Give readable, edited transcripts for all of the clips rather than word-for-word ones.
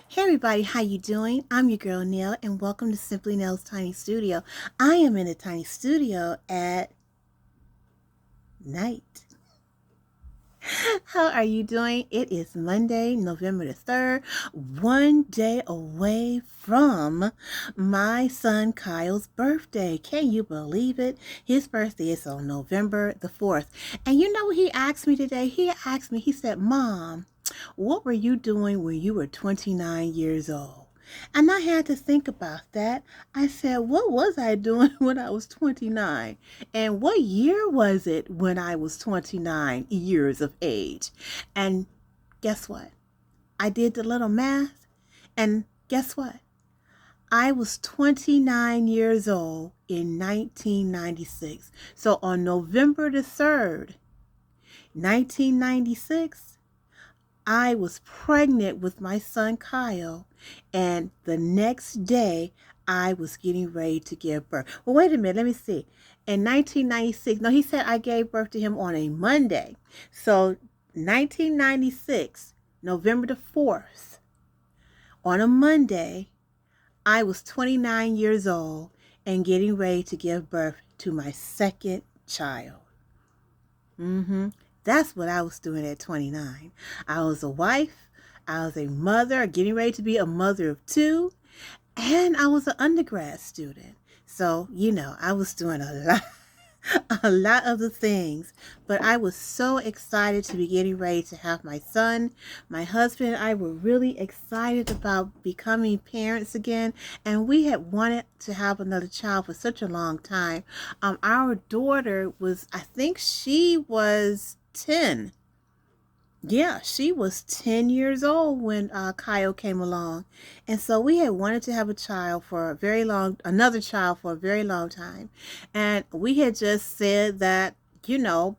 Hey everybody, how you doing? I'm your girl Nell and welcome to Simply Nell's Tiny Studio. I am in a tiny studio at night. How are you doing? It is Monday, November the 3rd, one day away from my son Kyle's birthday. Can you believe it? His birthday is on November the 4th. And you know what he asked me today? He said, Mom, what were you doing when you were 29 years old? And I had to think about that. I said, what was I doing when I was 29? And what year was it when I was 29 years of age? And guess what? I did the little math, and guess what? I was 29 years old in 1996. So on November the 3rd, 1996, I was pregnant with my son Kyle, and the next day I was getting ready to give birth. Well, wait a minute, let me see. In 1996, no, he said I gave birth to him on a Monday. So 1996, November the 4th, on a Monday, I was 29 years old and getting ready to give birth to my second child. That's what I was doing at 29. I was a wife, I was a mother, getting ready to be a mother of two, and I was an undergrad student. So, I was doing a lot. A lot of the things, but I was so excited to be getting ready to have my son. My husband and I were really excited about becoming parents again, and we had wanted to have another child for such a long time. Our daughter was, I think she was 10. Yeah, she was 10 years old when Kyle came along. And so we had wanted to have another child for a very long time. And we had just said that, you know,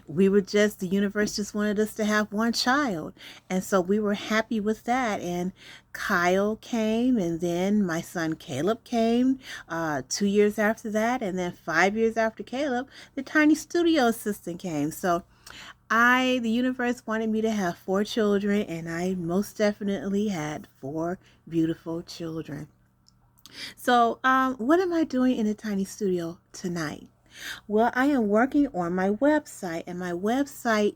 the universe just wanted us to have one child. And so we were happy with that. And Kyle came, and then my son Caleb came 2 years after that. And then 5 years after Caleb, the tiny studio assistant came. So the universe wanted me to have 4 children, and I most definitely had 4 beautiful children. So, what am I doing in the tiny studio tonight? Well, I am working on my website, and my website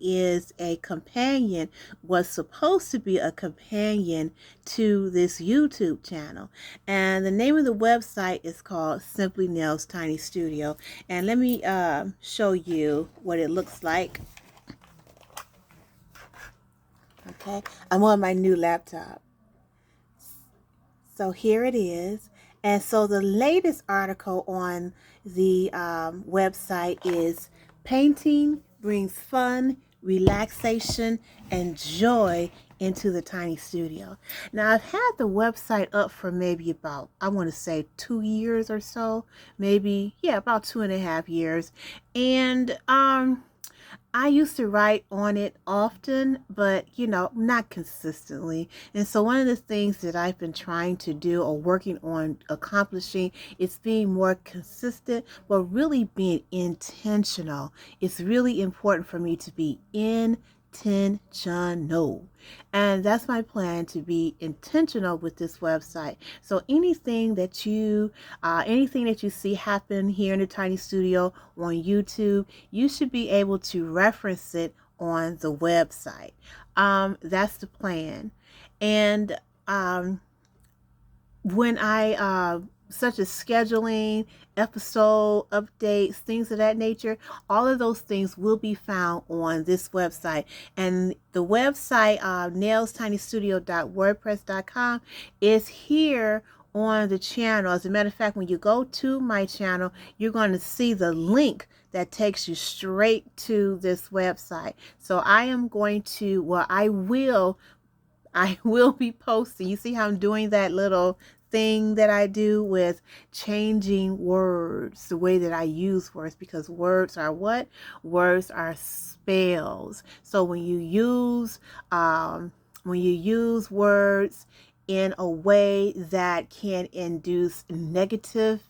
was supposed to be a companion to this YouTube channel. And the name of the website is called Simply Nell's Tiny Studio. And let me show you what it looks like. Okay, I'm on my new laptop. So here it is. And so the latest article on the website is Painting Brings Fun, Relaxation, and Joy into the Tiny Studio. Now, I've had the website up for maybe about, I want to say 2 years or so. Maybe, yeah, about 2.5 years. And I used to write on it often, but not consistently. And so one of the things that I've been trying to do or working on accomplishing is being more consistent, but really being intentional. It's really important for me to be intentional. And that's my plan, to be intentional with this website. So anything that you see happen here in the Tiny Studio on YouTube, you should be able to reference it on the website. That's the plan. And when such as scheduling, episode updates, things of that nature, all of those things will be found on this website. And the website, nailstinystudio.wordpress.com, is here on the channel. As a matter of fact, when you go to my channel, you're going to see the link that takes you straight to this website. So I will be posting. You see how I'm doing that little thing that I do with changing words, the way that I use words, because words are what? Words are spells. So when you use words in a way that can induce negative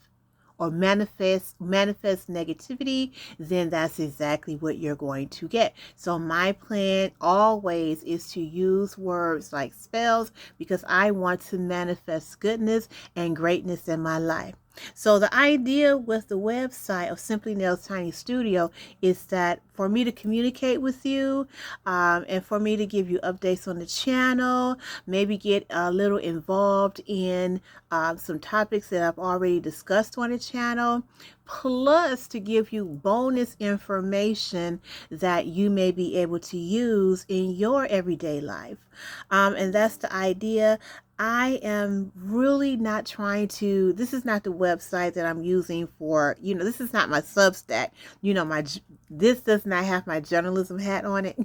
or manifest negativity, then that's exactly what you're going to get. So my plan always is to use words like spells because I want to manifest goodness and greatness in my life. So the idea with the website of Simply Nell's Tiny Studio is that for me to communicate with you, and for me to give you updates on the channel, maybe get a little involved in some topics that I've already discussed on the channel, plus to give you bonus information that you may be able to use in your everyday life. And that's the idea. I am really not trying to, this is not the website that I'm using for, this is not my Substack. This does not have my journalism hat on it.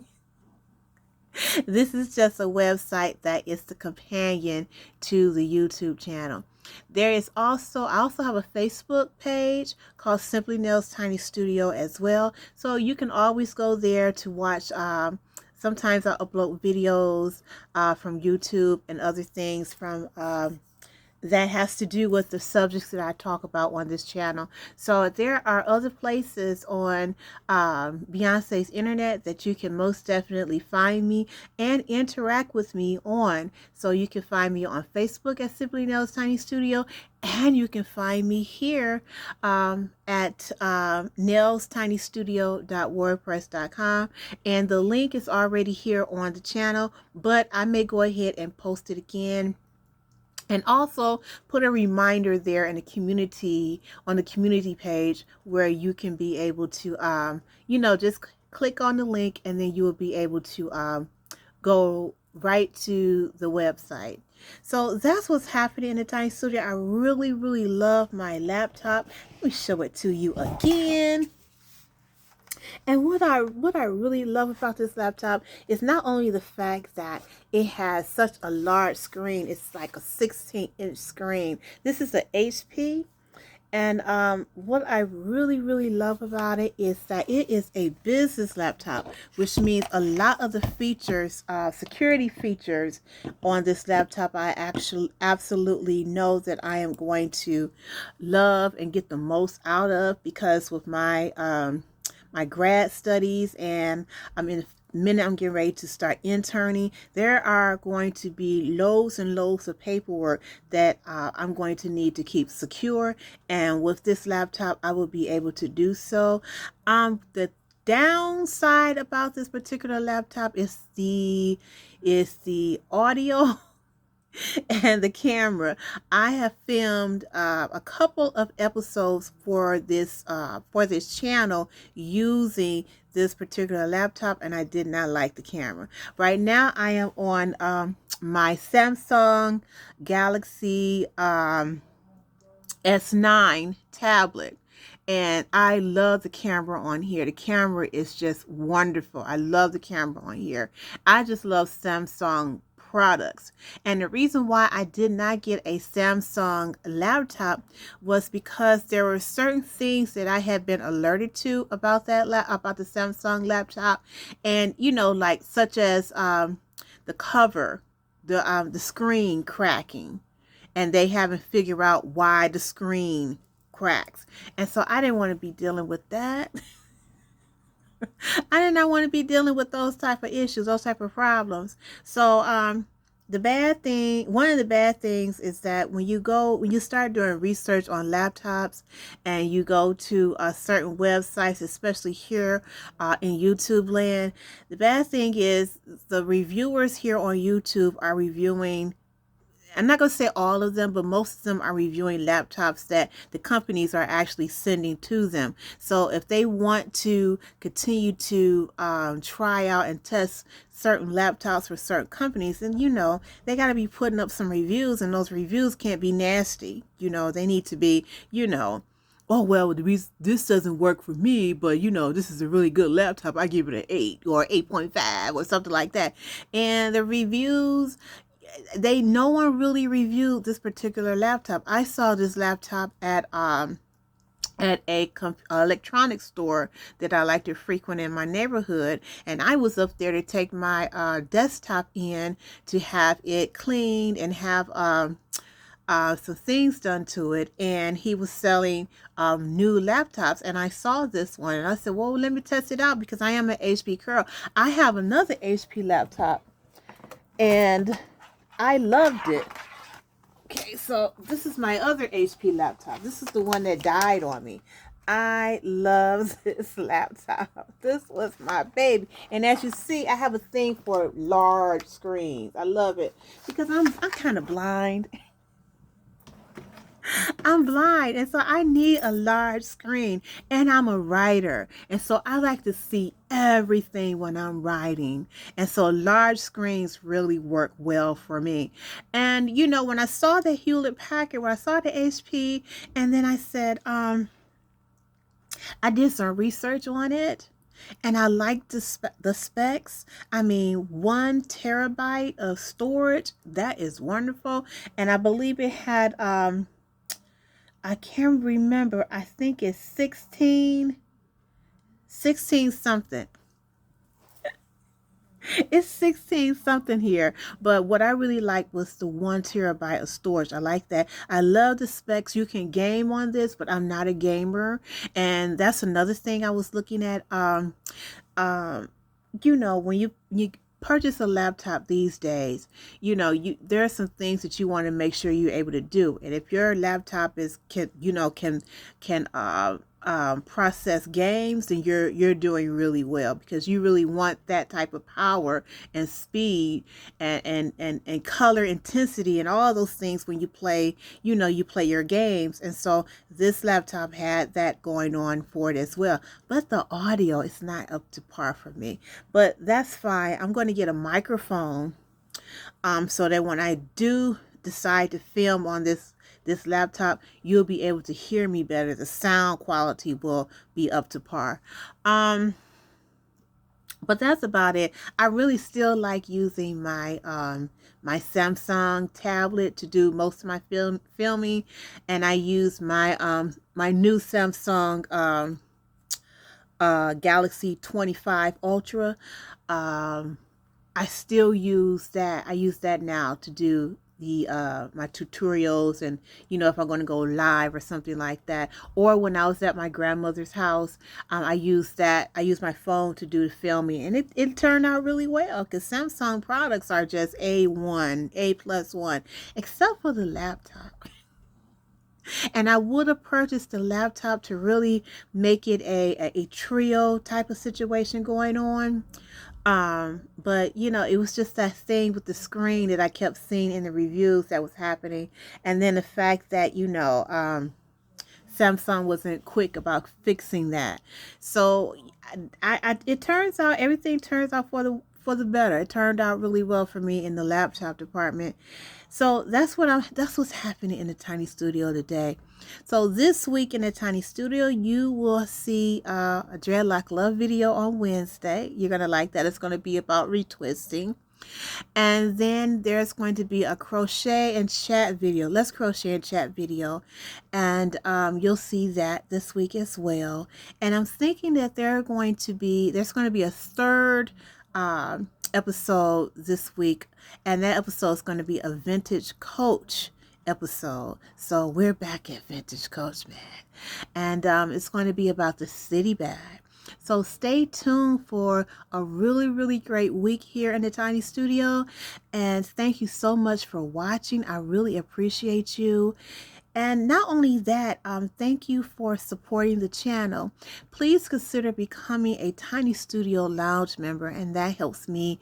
This is just a website that is the companion to the YouTube channel. I also have a Facebook page called Simply Nell's Tiny Studio as well. So you can always go there to watch. Sometimes I upload videos from YouTube and other things from that has to do with the subjects that I talk about on this channel. So there are other places on Beyonce's internet that you can most definitely find me and interact with me on. So you can find me on Facebook at Simply Nell's Tiny Studio, and you can find me here at nellstinystudio.wordpress.com, and the link is already here on the channel, but I may go ahead and post it again. And also put a reminder there in the community, on the community page, where you can be able to, just click on the link, and then you will be able to go right to the website. So that's what's happening in the Tiny Studio. I really, really love my laptop. Let me show it to you again. And what I really love about this laptop is not only the fact that it has such a large screen. It's like a 16-inch screen. This is a HP. And what I really, really love about it is that it is a business laptop, which means a lot of the features, security features on this laptop, I actually absolutely know that I am going to love and get the most out of, because with my my grad studies, and I'm in a minute I'm getting ready to start interning, there are going to be loads and loads of paperwork that I'm going to need to keep secure, and with this laptop I will be able to do so. The downside about this particular laptop is the audio and the camera. I have filmed a couple of episodes for this channel using this particular laptop, and I did not like the camera. Right now I am on my Samsung Galaxy S9 tablet, and I love the camera on here. The camera is just wonderful. I love the camera on here. I just love Samsung products. And the reason why I did not get a Samsung laptop was because there were certain things that I had been alerted to about about the Samsung laptop, and like such as the cover, the screen cracking, and they haven't figured out why the screen cracks. And so I didn't want to be dealing with that. I did not want to be dealing with those type of issues, those type of problems. So one of the bad things is that when you start doing research on laptops and you go to certain websites, especially here in YouTube land, the bad thing is the reviewers here on YouTube are reviewing, I'm not going to say all of them, but most of them are reviewing laptops that the companies are actually sending to them. So if they want to continue to try out and test certain laptops for certain companies, then they got to be putting up some reviews, and those reviews can't be nasty. They need to be, oh, well, this doesn't work for me, but this is a really good laptop. I give it an 8 or 8.5 or something like that. And the reviews, no one really reviewed this particular laptop. I saw this laptop at a electronics store that I like to frequent in my neighborhood, and I was up there to take my desktop in to have it cleaned and have some things done to it, and he was selling new laptops, and I saw this one and I said, well, let me test it out because I am an HP girl. I have another HP laptop and I loved it. Okay, so this is my other HP laptop. This is the one that died on me. I love this laptop. This was my baby. And as you see, I have a thing for large screens. I love it because I'm kind of blind. I'm blind, and so I need a large screen, and I'm a writer, and so I like to see everything when I'm writing, and so large screens really work well for me. And you know, when I saw the Hewlett Packard, when I saw the HP, and then I said, I did some research on it, and I liked the specs. I mean, 1 terabyte of storage, that is wonderful, and I believe it had I can't remember. I think it's 16 something. It's 16 something here. But what I really liked was the 1 terabyte of storage. I like that. I love the specs. You can game on this, but I'm not a gamer. And that's another thing I was looking at. Um, you know, when you purchase a laptop these days, you know, there are some things that you want to make sure you're able to do. And if your laptop can process games, then you're doing really well, because you really want that type of power and speed and color intensity and all those things when you play, you play your games. And so this laptop had that going on for it as well. But the audio is not up to par for me. But that's fine. I'm going to get a microphone so that when I do decide to film on this laptop, you'll be able to hear me better. The sound quality will be up to par. But that's about it. I really still like using my Samsung tablet to do most of my filming, and I use my new Samsung Galaxy 25 Ultra. I still use that. I use that now to do the my tutorials, and if I'm going to go live or something like that. Or when I was at my grandmother's house, I used my phone to do the filming, and it turned out really well, because Samsung products are just A1, A+1, except for the laptop. And I would have purchased the laptop to really make it a trio type of situation going on. But it was just that thing with the screen that I kept seeing in the reviews that was happening. And then the fact that, Samsung wasn't quick about fixing that. So it turns out, everything turns out for the better. It turned out really well for me in the laptop department. So that's what's happening in the Tiny Studio today. So this week in the Tiny Studio, you will see a Dreadlock Love video on Wednesday. You're going to like that. It's going to be about retwisting. And then there's going to be a crochet and chat video. Let's crochet and chat video. And you'll see that this week as well. And I'm thinking that there's going to be a third episode this week. And that episode is going to be a vintage coach episode. So we're back at vintage coach, man. And it's going to be about the city bag. So stay tuned for a really, really great week here in the Tiny Studio. And thank you so much for watching. I really appreciate you. And not only that, thank you for supporting the channel. Please consider becoming a Tiny Studio Lounge member, and that helps me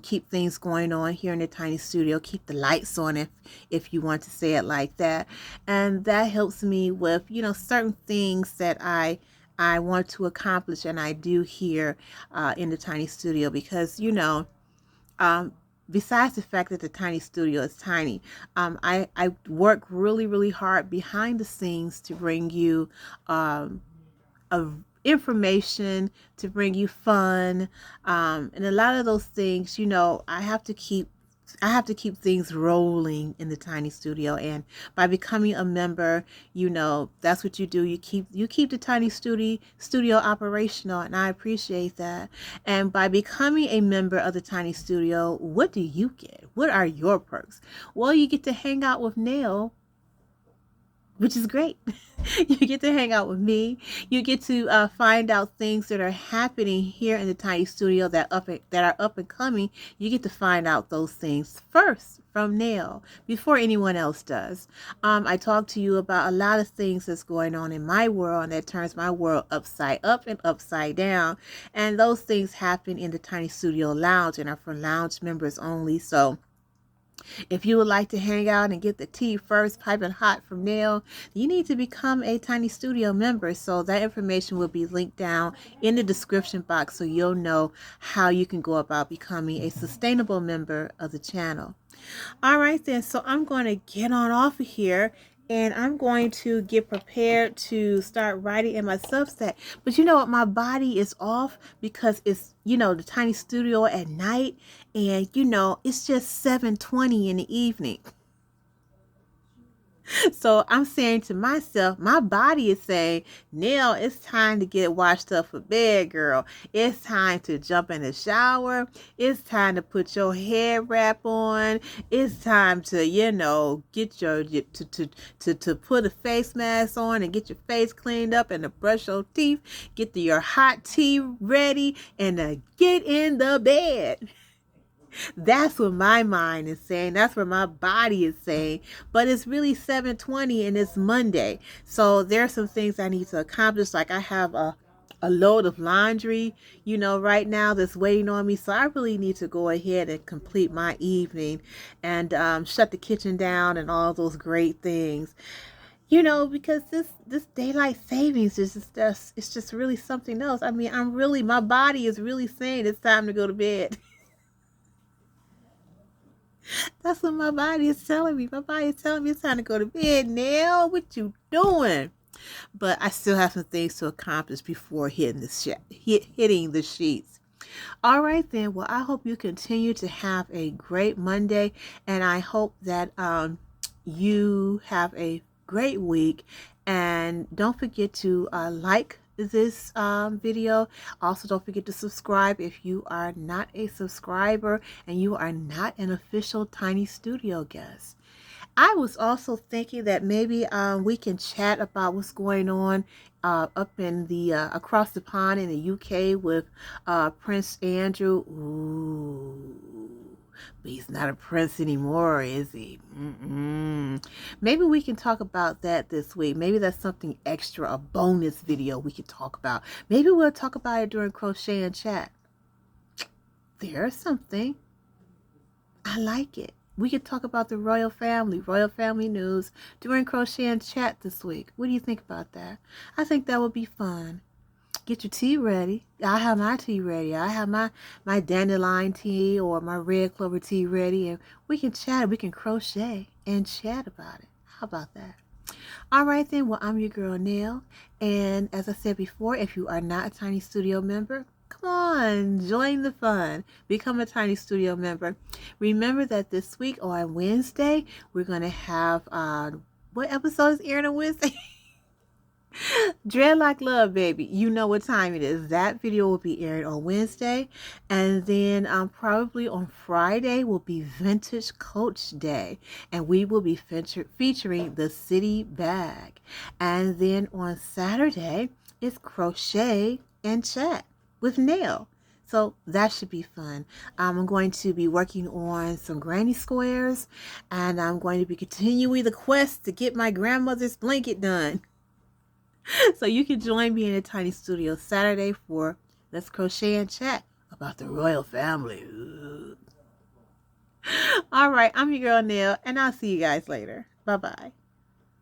keep things going on here in the Tiny Studio, keep the lights on, if you want to say it like that. And that helps me with, certain things that I want to accomplish, and I do here in the Tiny Studio, because besides the fact that the Tiny Studio is tiny, I work really, really hard behind the scenes to bring you information, to bring you fun, and a lot of those things, I have to keep I have to keep things rolling in the tiny studio, and by becoming a member, that's what you do. You keep the tiny studio operational, and I appreciate that. And by becoming a member of the tiny studio, what do you get? What are your perks? Well, you get to hang out with Nell, which is great. You get to hang out with me. You get to find out things that are happening here in the tiny studio that are up and coming. You get to find out those things first from Nell before anyone else does. I talk to you about a lot of things that's going on in my world, and that turns my world upside up and upside down. And those things happen in the tiny studio lounge and are for lounge members only. So if you would like to hang out and get the tea first, piping hot from Nell, you need to become a Tiny Studio member. So that information will be linked down in the description box, so you'll know how you can go about becoming a sustainable member of the channel. All right then, so I'm going to get on off of here, and I'm going to get prepared to start writing in my Substack. But you know what? My body is off because it's, the tiny studio at night, and it's just 7:20 in the evening. So I'm saying to myself, my body is saying, Nell, it's time to get washed up for bed, girl. It's time to jump in the shower. It's time to put your hair wrap on. It's time to, get to put a face mask on and get your face cleaned up and to brush your teeth. Get your hot tea ready and to get in the bed. That's what my mind is saying. That's what my body is saying. But it's really 7:20 and it's Monday. So there are some things I need to accomplish. Like I have a load of laundry, right now that's waiting on me. So I really need to go ahead and complete my evening and shut the kitchen down and all those great things. Because this daylight savings it's just really something else. I mean, my body is really saying it's time to go to bed. That's what my body is telling me. My body is telling me it's time to go to bed. Nell, what you doing? But I still have some things to accomplish before hitting the sheets. All right then. Well, I hope you continue to have a great Monday, and I hope that you have a great week. And don't forget to like this video. Also, don't forget to subscribe if you are not a subscriber and you are not an official Tiny Studio guest. I was also thinking that maybe we can chat about what's going on up in the across the pond in the UK with Prince Andrew. Ooh, but he's not a prince anymore, is he? Maybe we can talk about that this week. Maybe that's something extra, a bonus video we could talk about. Maybe we'll talk about it during Crochet and Chat. There's something. I like it. We could talk about the royal family news during Crochet and Chat this week. What do you think about that? I think that would be fun. Get your tea ready. I have my tea ready. I have my dandelion tea or my red clover tea ready, and we can chat. We can crochet and chat about it. How about that? All right then. Well, I'm your girl Nell, and as I said before, if you are not a Tiny Studio member, come on, join the fun. Become a Tiny Studio member. Remember that this week on Wednesday, we're going to have, what episode is airing on Wednesday? Dreadlock Love, baby. You know what time it is. That video will be aired on Wednesday. And then probably on Friday will be Vintage Coach Day. And we will be featuring the City Bag. And then on Saturday, it's Crochet and Chat with Nell. So that should be fun. I'm going to be working on some granny squares. And I'm going to be continuing the quest to get my grandmother's blanket done. So you can join me in a Tiny Studio Saturday for Let's Crochet and Chat about the royal family. All right, I'm your girl Nell, and I'll see you guys later. Bye-bye.